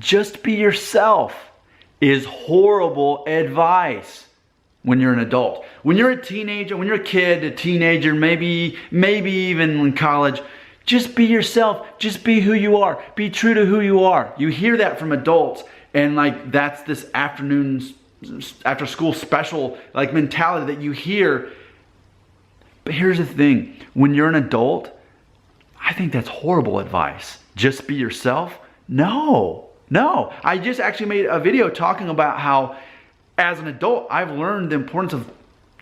just be yourself is horrible advice when you're an adult. When you're a teenager, when you're a kid, a teenager, maybe even in college, just be yourself. Just be who you are. Be true to who you are. You hear that from adults, and like that's this after school special like mentality that you hear. But here's the thing, when you're an adult, I think that's horrible advice. Just be yourself? No. I just actually made a video talking about how as an adult, I've learned the importance of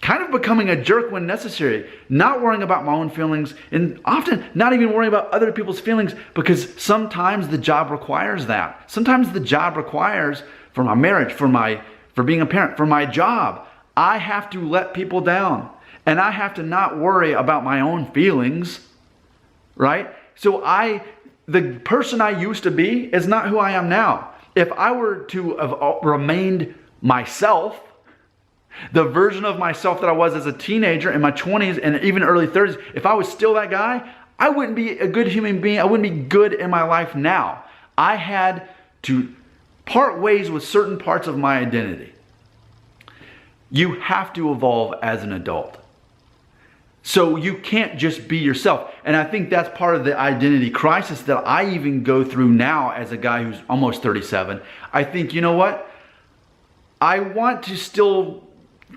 kind of becoming a jerk when necessary, not worrying about my own feelings, and often not even worrying about other people's feelings, because sometimes the job requires that. Sometimes the job requires, for my marriage, for being a parent, for my job, I have to let people down, and I have to not worry about my own feelings, right? So the person I used to be is not who I am now. If I were to have remained myself, the version of myself that I was as a teenager in my 20s and even early 30s, if I was still that guy, I wouldn't be a good human being. I wouldn't be good in my life now. I had to part ways with certain parts of my identity. You have to evolve as an adult. So you can't just be yourself. And I think that's part of the identity crisis that I even go through now as a guy who's almost 37. I think, you know what? I want to still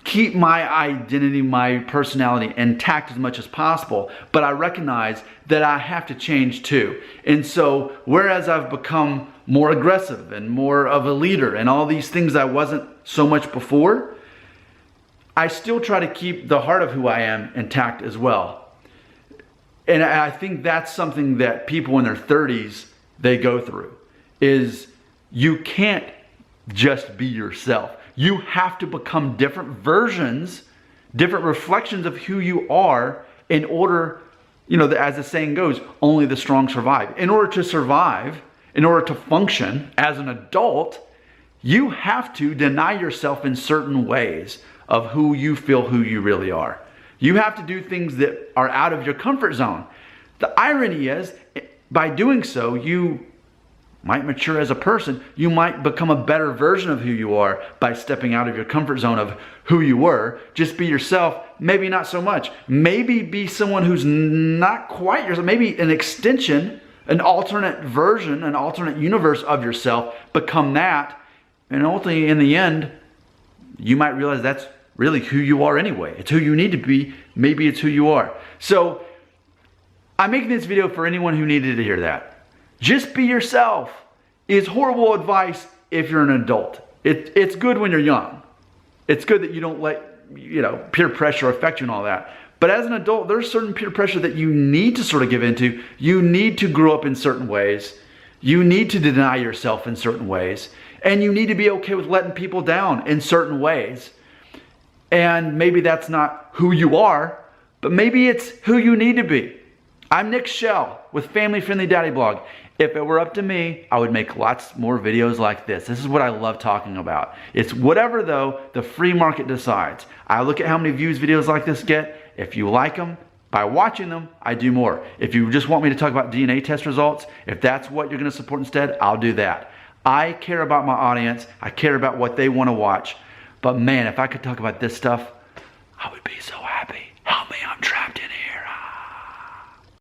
keep my identity, my personality intact as much as possible, but I recognize that I have to change too. And so, whereas I've become more aggressive and more of a leader and all these things I wasn't so much before, I still try to keep the heart of who I am intact as well. And I think that's something that people in their 30s, they go through, is you can't just be yourself. You have to become different versions, different reflections of who you are in order, as the saying goes, only the strong survive. In order to survive, in order to function as an adult, you have to deny yourself in certain ways of who you feel who you really are. You have to do things that are out of your comfort zone. The irony is, by doing so, you might mature as a person. You might become a better version of who you are by stepping out of your comfort zone of who you were. Just be yourself. Maybe not so much. Maybe be someone who's not quite yourself. Maybe an extension, an alternate version, an alternate universe of yourself. Become that. And ultimately, in the end, you might realize that's really who you are anyway. It's who you need to be. Maybe it's who you are. So I'm making this video for anyone who needed to hear that. Just be yourself is horrible advice if you're an adult. It's good when you're young. It's good that you don't let peer pressure affect you and all that. But as an adult, there's certain peer pressure that you need to sort of give into. You need to grow up in certain ways. You need to deny yourself in certain ways. And you need to be okay with letting people down in certain ways. And maybe that's not who you are, but maybe it's who you need to be. I'm Nick Shell with Family Friendly Daddy Blog. If it were up to me, I would make lots more videos like this. This is what I love talking about. It's whatever, though, the free market decides. I look at how many views videos like this get. If you like them, by watching them, I do more. If you just want me to talk about DNA test results, if that's what you're going to support instead, I'll do that. I care about my audience. I care about what they want to watch. But man, if I could talk about this stuff, I would be so happy.